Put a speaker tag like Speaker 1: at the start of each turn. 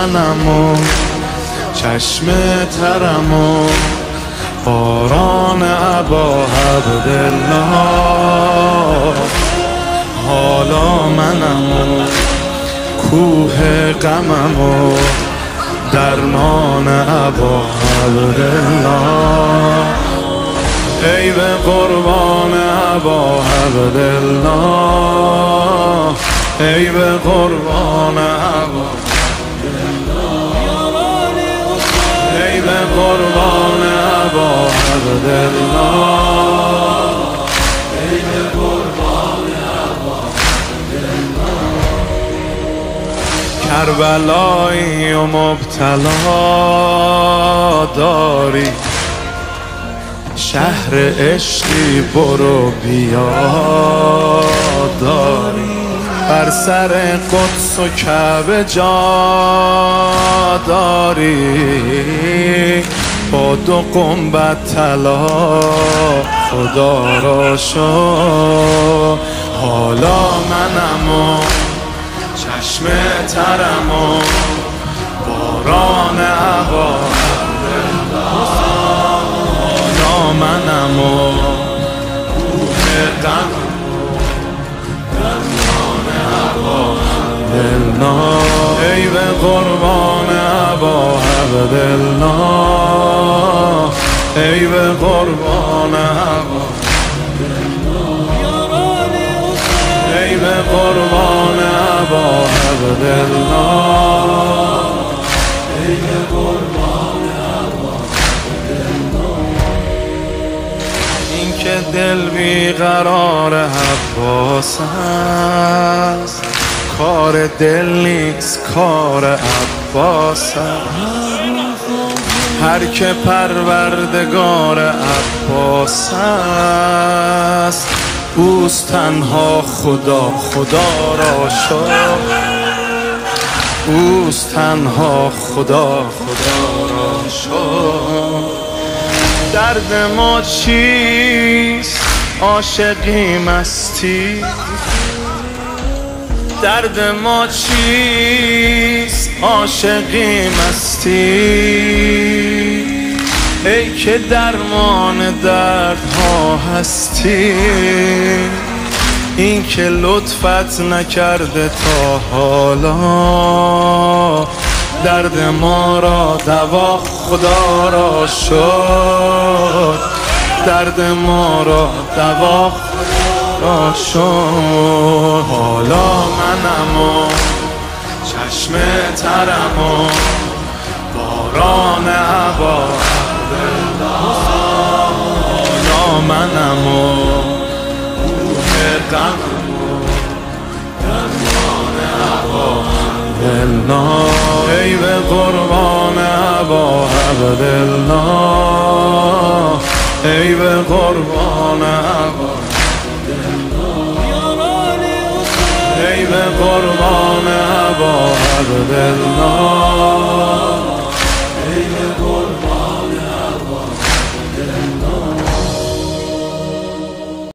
Speaker 1: منم و چشم ترم و باران ابا عبدالله. حالا منم و کوه غمم و درمان ابا عبدالله. ای به قربان ابا عبدالله، ای به قربان ابا، ای به قربان ابا عبدالله، ای به قربان ابا عبدالله. کربلایی و مبتلا داری، شهر عشقی برو بیا داری، بر سر قدس و کعبه جا داری، با دو گنبد طلا خدا را شو. حالا منم و چشم ترم و باران ابا، منم و کوه غمم و درمان ابا عبدالله. ای به قربان ابا عبدالله، ای به قربان ابا عبدالله، ای به قربان ابا عبدالله، ای به قربان ابا. که دل بیقرار عباس است، کار دل نیست کار عباس است. هر که پروردگار عباس است، اوست تنها خدا، خدا را شکر. اوست تنها خدا، خدا را شکر. درد ما چیست؟ عاشقی مستی. درد ما چیست؟ عاشقی مستی. ای که درمان دردها هستی، این که لطفت نکرده تا حالا، درد ما را دوا خدا را شد، درد ما را دوا خدا را شد. حالا منم و چشم ترم و باران ابا عبدالله. حالا منم و کوه غمم و درمان ابا عبدالله. ای به قربان ابا عبدالله، ای به قربان ابا عبدالله، ای به قربان ابا عبدالله.